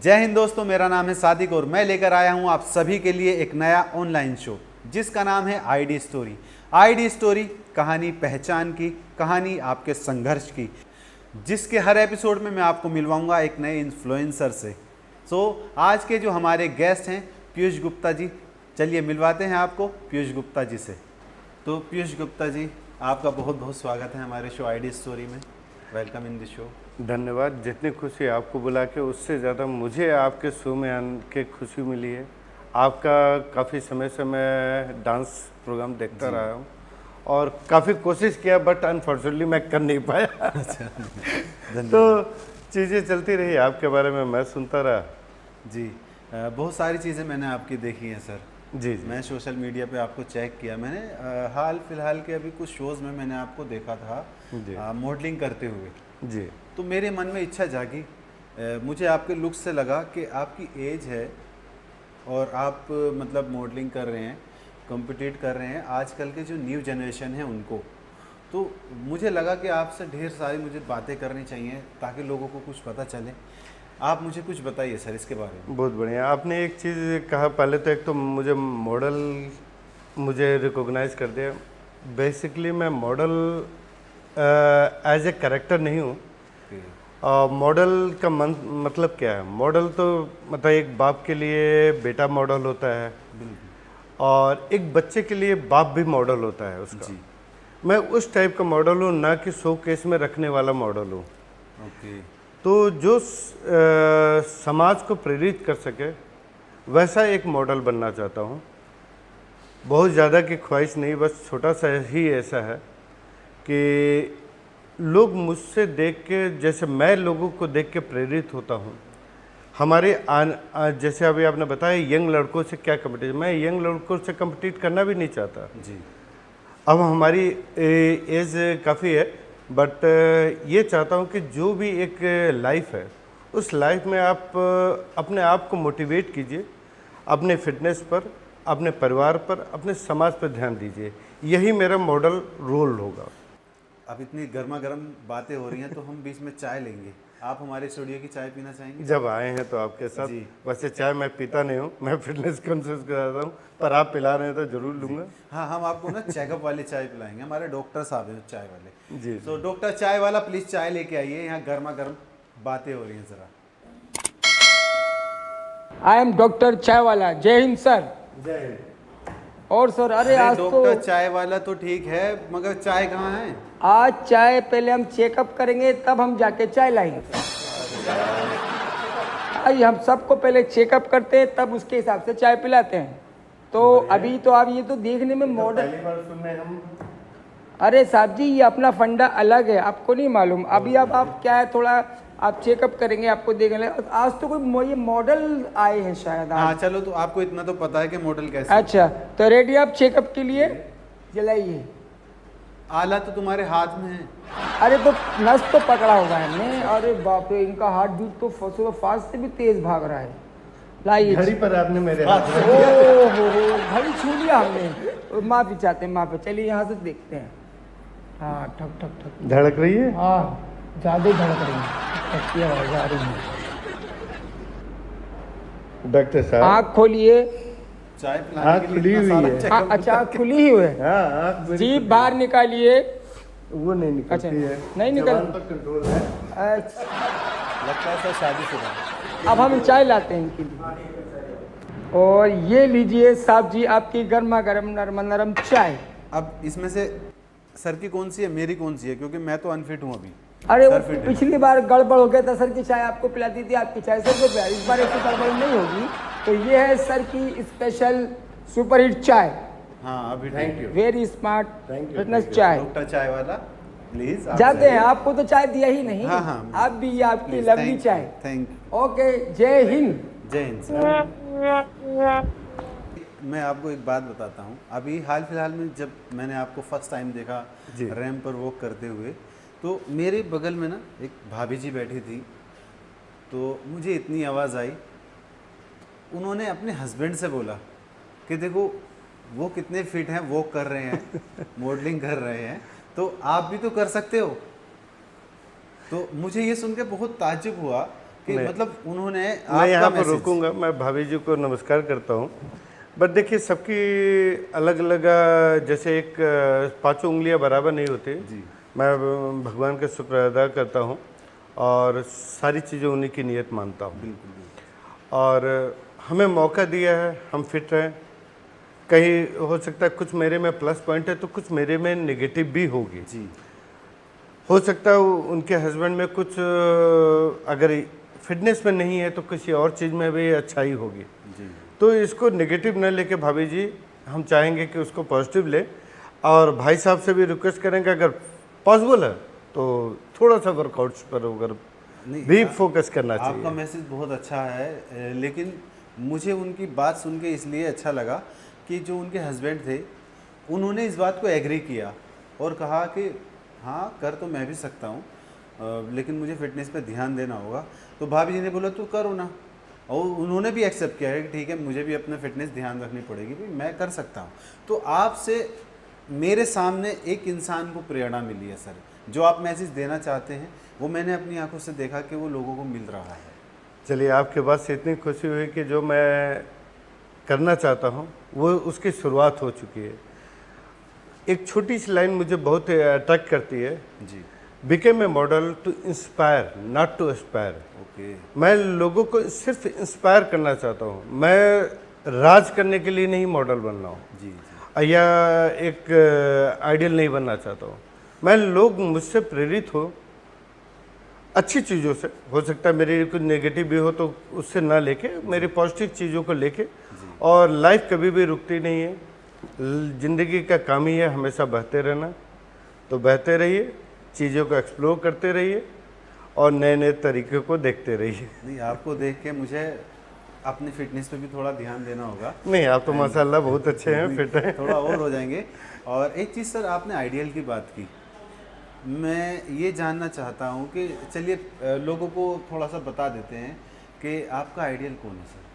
जय हिंद दोस्तों, मेरा नाम है सादिक और मैं लेकर आया हूं आप सभी के लिए एक नया ऑनलाइन शो जिसका नाम है आईडी स्टोरी। आईडी स्टोरी कहानी पहचान की, कहानी आपके संघर्ष की, जिसके हर एपिसोड में मैं आपको मिलवाऊंगा एक नए इन्फ्लुएंसर से। आज के जो हमारे गेस्ट हैं पीयूष गुप्ता जी, चलिए मिलवाते हैं आपको पीयूष गुप्ता जी से। तो पीयूष गुप्ता जी, आपका बहुत बहुत स्वागत है हमारे शो आईडी स्टोरी में। Welcome in the show. धन्यवाद। जितनी खुशी आपको बुला के उससे ज़्यादा मुझे आपके शो में आने के खुशी मिली है। आपका काफ़ी समय से मैं डांस प्रोग्राम देखता रहा हूँ और काफ़ी कोशिश किया बट अनफॉर्चुनेटली मैं कर नहीं पाया। तो चीज़ें चलती रही, आपके बारे में मैं सुनता रहा। जी, बहुत सारी चीज़ें मैंने आपकी देखी हैं सर। जी। मैं सोशल मीडिया पे आपको चेक किया मैंने। हाल फिलहाल के अभी कुछ शोज़ में मैंने आपको देखा था मॉडलिंग करते हुए। जी। तो मेरे मन में इच्छा जागी, मुझे आपके लुक से लगा कि आपकी एज है और आप मतलब मॉडलिंग कर रहे हैं, कॉम्पिटिट कर रहे हैं आजकल के जो न्यू जनरेशन है उनको। तो मुझे लगा कि आपसे ढेर सारी मुझे बातें करनी चाहिए ताकि लोगों को कुछ पता चले। आप मुझे कुछ बताइए सर इसके बारे में। बहुत बढ़िया। आपने एक चीज़ कहा, पहले तो एक तो मुझे मॉडल मुझे रिकॉग्नाइज कर दिया। बेसिकली मैं मॉडल एज ए कैरेक्टर नहीं हूँ। मॉडल का मतलब क्या है? मॉडल तो मतलब एक बाप के लिए बेटा मॉडल होता है और एक बच्चे के लिए बाप भी मॉडल होता है उसका। मैं उस टाइप का मॉडल हूँ, ना कि शो केस में रखने वाला मॉडल हूँ। तो जो समाज को प्रेरित कर सके वैसा एक मॉडल बनना चाहता हूँ। बहुत ज़्यादा की ख्वाहिश नहीं, बस छोटा सा ही ऐसा है कि लोग मुझसे देख के, जैसे मैं लोगों को देख के प्रेरित होता हूँ। हमारे जैसे अभी आपने बताया यंग लड़कों से क्या कम्पिटिशन, मैं यंग लड़कों से कम्पिटिट करना भी नहीं चाहता जी। अब हमारी एज काफ़ी है, बट ये चाहता हूँ कि जो भी एक लाइफ है उस लाइफ में आप अपने आप को मोटिवेट कीजिए, अपने फिटनेस पर, अपने परिवार पर, अपने समाज पर ध्यान दीजिए। यही मेरा मॉडल रोल होगा। अब इतनी गर्मा गर्म बातें हो रही हैं तो हम बीच में चाय लेंगे। आप हमारे स्टूडियो की चाय पीना चाहेंगे? जब आए हैं तो आपके साथ। जी। वैसे चाय मैं पीता नहीं हूँ, मैं फिटनेस कॉन्शियस कराता हूँ, पर आप पिला रहे हैं तो जरूर लूँगा। हाँ, हम आपको ना चेकअप वाली चाय पिलाएंगे। हमारे डॉक्टर साहब हैं चाय वाले। जी। तो डॉक्टर चाय वाला प्लीज़ चाय लेके आइए, यहाँ गर्मा गर्म बातें हो रही हैं ज़रा। आई एम डॉक्टर चाय वाला। जय हिंद सर। जय हिंद। और सर अरे आज तो डॉक्टर चाय वाला तो ठीक है, मगर चाय कहाँ है? आज चाय पहले हम चेकअप करेंगे तब हम जाके चाय लाएंगे। आज हम सबको पहले चेकअप करते हैं तब उसके हिसाब से चाय पिलाते हैं। तो अभी तो आप ये तो देखने में मॉडल, पहली बार सुनने हम। अरे साहब जी ये अपना फंडा अलग है, आपको नहीं मालूम। अभी अब आप क्या है, थोड़ा आप चेकअप करेंगे, आपको देखेंगे। आज तो कोई ये मॉडल आए हैं शायद। हाँ चलो, तो आपको इतना तो पता है कि मॉडल कैसे। अच्छा तो रेडी आप चेकअप के लिए? जलाइए। आला तो तुम्हारे हाथ में है। अरे तो नस तो पकड़ा होगा हमने। अरे बाप रे, इनका हार्ट बीट तो फास्ट से भी तेज भाग रहा है। लाइए। घड़ी पर आपने मेरे हाथ में। ओहो, घड़ी छू लिया हमने। माफी चाहते हैं, माफी। चलिए यहाँ से देखते हैं। हाँ, ठक ठक ठक धड़क रही है। हाँ, ज्यादा ही धड़क रही है। की आवाज आ रही है। डॉक्टर साहब आँख खोलिए। चाय पिलाने आँख के खुली लिए इतना हुई सारा है। चेकअप। अच्छा, आँख खुली ही हुई है। हाँ, जीभ बाहर निकालिए। वो नहीं निकलती अच्छा, है। नहीं निकल। जबान पर कंट्रोल है। अच्छा, लगता है सर शादीशुदा। अब हम चाय लाते हैं इनके लिए। और ये लीजिए साहब जी आपकी गर्मा गर्म नरम नरम चाय। अब इसमें से सर की कौन सी है, मेरी कौन सी है? क्योंकि मैं तो अनफिट हूँ अभी। अरे वो सर फिट है। पिछली बार गड़बड़ हो गया था, सर की चाय आपको पिलाती थी, आपकी चाय सर को पिला। इस बार ऐसी गड़बड़ नहीं होगी। तो ये है सर की स्पेशल सुपर हिट चाय। हाँ अभी thank you. Very smart Thank you, fitness thank you। चाय। डॉक्टर चाय वाला प्लीज जाते हैं, आपको तो चाय दिया ही नहीं। हाँ, हाँ। आप भी ये आपकी लवली चाय। थैंक ओके, जय हिंद। जय हिंद सर। मैं आपको एक बात बताता हूँ। अभी हाल फिलहाल में जब मैंने आपको फर्स्ट टाइम देखा जी। रैंप पर वॉक करते हुए, तो मेरे बगल में ना एक भाभी जी बैठी थी। तो मुझे इतनी आवाज़ आई, उन्होंने अपने हस्बैंड से बोला कि देखो वो कितने फिट हैं, वॉक कर रहे हैं, मॉडलिंग कर रहे हैं, तो आप भी तो कर सकते हो। तो मुझे ये सुन के बहुत ताज्जुब हुआ कि मतलब उन्होंने मैं आपका यहाँ पर मैसेज। रुकूंगा, मैं भाभी जी को नमस्कार करता हूँ। बट देखिए सबकी अलग अलग, जैसे एक पांचों उंगलियां बराबर नहीं होती। जी। मैं भगवान का शुक्र अदा करता हूँ और सारी चीज़ें उन्हीं की नियत मानता हूँ। बिल्कुल बिल्कुल। और हमें मौका दिया है, हम फिट हैं। कहीं हो सकता है कुछ मेरे में प्लस पॉइंट है तो कुछ मेरे में नेगेटिव भी होगी। जी हो सकता है उनके हस्बैंड में कुछ अगर फिटनेस में नहीं है तो किसी और चीज़ में भी अच्छाई होगी। जी तो इसको नेगेटिव न लेके भाभी जी, हम चाहेंगे कि उसको पॉजिटिव ले। और भाई साहब से भी रिक्वेस्ट करेंगे अगर पॉसिबल है तो थोड़ा सा वर्कआउट्स पर अगर नहीं, भी फोकस करना आपका चाहिए। मैसेज बहुत अच्छा है, लेकिन मुझे उनकी बात सुन के इसलिए अच्छा लगा कि जो उनके हस्बैंड थे उन्होंने इस बात को एग्री किया और कहा कि हाँ कर तो मैं भी सकता हूँ, लेकिन मुझे फिटनेस पे ध्यान देना होगा। तो भाभी जी ने बोला तू करो ना, और उन्होंने भी एक्सेप्ट किया है कि ठीक है मुझे भी अपना फिटनेस ध्यान रखनी पड़ेगी, भाई मैं कर सकता हूँ। तो आपसे मेरे सामने एक इंसान को प्रेरणा मिली है सर, जो आप मैसेज देना चाहते हैं वो मैंने अपनी आंखों से देखा कि वो लोगों को मिल रहा है। चलिए, आपके बात से इतनी खुशी हुई कि जो मैं करना चाहता हूँ वो उसकी शुरुआत हो चुकी है। एक छोटी सी लाइन मुझे बहुत अट्रैक्ट करती है, she became a model to inspire not to aspire. Okay. मैं लोगों को सिर्फ इंस्पायर करना चाहता हूँ, मैं राज करने के लिए नहीं मॉडल बन रहा हूँ जी जी या एक आइडियल नहीं बनना चाहता हूँ। मैं लोग मुझसे प्रेरित हो अच्छी चीज़ों से, हो सकता है मेरी कुछ नेगेटिव भी हो तो उससे ना लेके मेरी पॉजिटिव चीज़ों को लेके। और लाइफ कभी भी रुकती नहीं है, ज़िंदगी का काम ही है हमेशा बहते रहना। तो बहते रहिए, चीज़ों को एक्सप्लोर करते रहिए और नए नए तरीके को देखते रहिए। नहीं, आपको देख के मुझे अपनी फिटनेस पे भी थोड़ा ध्यान देना होगा। नहीं, आप तो माशाल्लाह बहुत अच्छे हैं, फिट हैं। थोड़ा और हो जाएंगे। और एक चीज़ सर, आपने आइडियल की बात की, मैं ये जानना चाहता हूँ कि चलिए लोगों को थोड़ा सा बता देते हैं कि आपका आइडियल कौन है सर?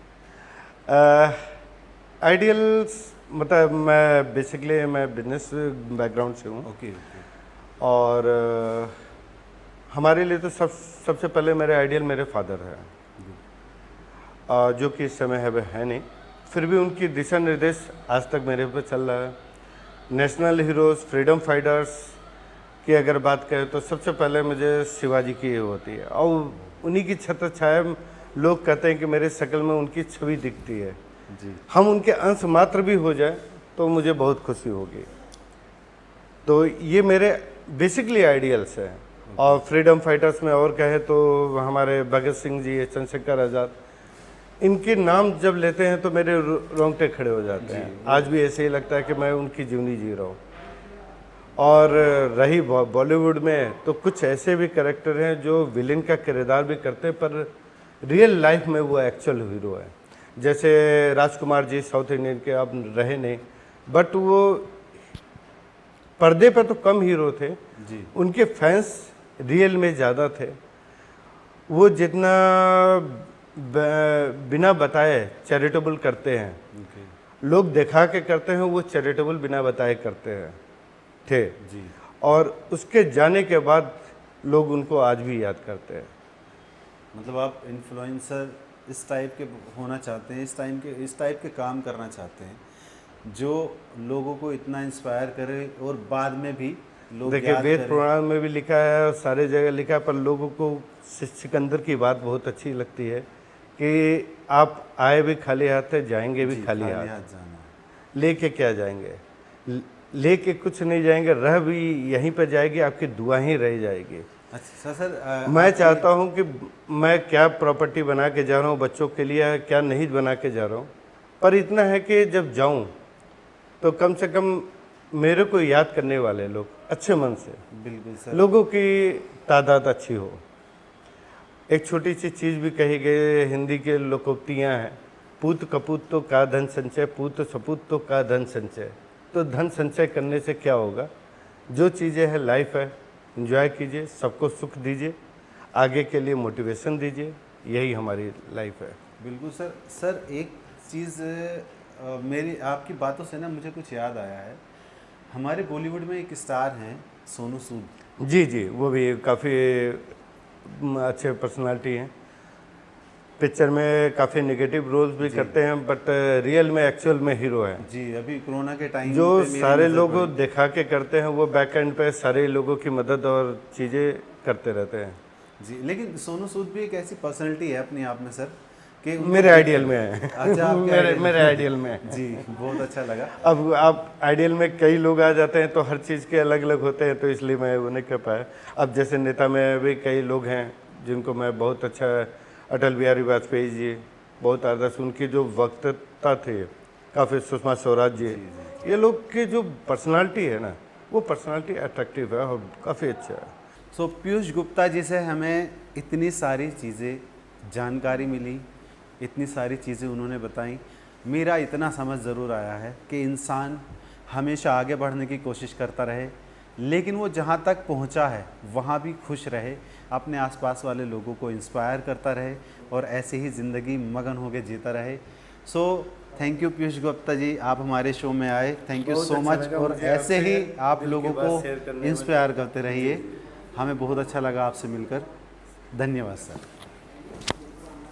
आइडियल्स मतलब मैं बेसिकली मैं बिजनेस बैकग्राउंड से हूँ। Okay okay. और हमारे लिए तो सबसे पहले मेरे आइडियल मेरे फादर हैं, जो कि इस समय है नहीं, फिर भी उनकी दिशा निर्देश आज तक मेरे पे चल रहा है। नेशनल हीरोज़, फ्रीडम फाइटर्स की अगर बात करें तो सबसे पहले मुझे शिवाजी की ये होती है, और उन्हीं की छत्र छाया लोग कहते हैं कि मेरे शक्ल में उनकी छवि दिखती है। जी हम उनके अंश मात्र भी हो जाए तो मुझे बहुत खुशी होगी। तो ये मेरे बेसिकली आइडियल्स हैं। और फ्रीडम फाइटर्स में और कहे तो हमारे भगत सिंह जी, चंद्रशेखर आज़ाद, इनके नाम जब लेते हैं तो मेरे रोंगटे खड़े हो जाते हैं। आज भी ऐसे ही लगता है कि मैं उनकी जीवनी जी रहा हूँ। और रही बॉलीवुड में तो कुछ ऐसे भी कैरेक्टर हैं जो विलेन का किरदार भी करते हैं पर रियल लाइफ में वो एक्चुअल हीरो है। जैसे राजकुमार जी साउथ इंडियन के अब रहे नहीं, बट वो पर्दे पर तो कम हीरो थे जी। उनके फैंस रियल में ज़्यादा थे। वो जितना बिना बताए चैरिटेबल करते हैं, ओके लोग दिखा के करते हैं, वो चैरिटेबल बिना बताए करते हैं थे। जी। और उसके जाने के बाद लोग उनको आज भी याद करते हैं। मतलब आप इन्फ्लुएंसर इस टाइप के होना चाहते हैं, इस टाइप के काम करना चाहते हैं जो लोगों को इतना इंस्पायर करे और बाद में भी लोग देखिए, याद वेद करें। पुराण में भी लिखा है और सारे जगह लिखा है, पर लोगों को सिकंदर की बात बहुत अच्छी लगती है कि आप आए भी खाली हाथ है, जाएंगे भी जी, खाली हाथ। जाना है। लेके क्या जाएंगे? लेके कुछ नहीं जाएंगे, रह भी यहीं पर जाएगी, आपकी दुआ ही रह जाएगी। अच्छा सर, मैं चाहता हूं कि मैं क्या प्रॉपर्टी बना के जा रहा हूं बच्चों के लिए, क्या नहीं बना के जा रहा हूं, पर इतना है कि जब जाऊं तो कम से कम मेरे को याद करने वाले लोग अच्छे मन से, बिल्कुल सर। लोगों की तादाद अच्छी हो। एक छोटी सी चीज़ भी कही गई, हिंदी के लोकोक्तियाँ हैं, पूत कपूत तो का धन संचय, पूत सपूत तो का धन संचय। तो धन संचय करने से क्या होगा? जो चीज़ें हैं लाइफ है, एंजॉय कीजिए, सबको सुख दीजिए, आगे के लिए मोटिवेशन दीजिए, यही हमारी लाइफ है। बिल्कुल सर। सर एक चीज़ मेरी आपकी बातों से ना मुझे कुछ याद आया है। हमारे बॉलीवुड में एक स्टार हैं सोनू सूद। जी जी, वो भी काफ़ी अच्छे पर्सनालिटी हैं। पिक्चर में काफ़ी नेगेटिव रोल्स भी करते हैं, बट रियल में एक्चुअल में हीरो है। जी, अभी कोरोना के टाइम जो पे मेरी सारे नज़र लोग पड़ी। दिखा के करते हैं वो बैक एंड पे सारे लोगों की मदद और चीज़ें करते रहते हैं। जी, लेकिन सोनू सूद भी एक ऐसी पर्सनैलिटी है अपने आप में सर कि उनको मेरे आइडियल में है। अच्छा, आपके मेरे आइडियल मेरे में। आइडियल में है। जी, बहुत अच्छा लगा। अब आप आइडियल में कई लोग आ जाते हैं तो हर चीज़ के अलग अलग होते हैं, तो इसलिए मैं वो नहीं कर पाया। अब जैसे नेता में भी कई लोग हैं जिनको मैं बहुत अच्छा, अटल बिहारी वाजपेयी जी बहुत आदर्श, उनकी जो वक्तता थी काफ़ी, सुषमा स्वराज जी, ये लोग की जो पर्सनालिटी है ना, वो पर्सनालिटी अट्रैक्टिव है और काफ़ी अच्छा है। सो पीयूष गुप्ता जी से हमें इतनी सारी चीज़ें जानकारी मिली, इतनी सारी चीज़ें उन्होंने बताई। मेरा इतना समझ ज़रूर आया है कि इंसान हमेशा आगे बढ़ने की कोशिश करता रहे, लेकिन वो जहाँ तक पहुँचा है वहाँ भी खुश रहे, अपने आसपास वाले लोगों को इंस्पायर करता रहे और ऐसे ही ज़िंदगी मगन होकर जीता रहे। So thank you Piyush Gupta ji, आप हमारे शो में आए, थैंक यू बहुत सो अच्छा मच। लगा और मुझे ऐसे आपसे ही आप दिल की लोगों बात को शेयर करने में। इंस्पायर करते रहिए। हमें बहुत अच्छा लगा आपसे मिलकर। धन्यवाद सर।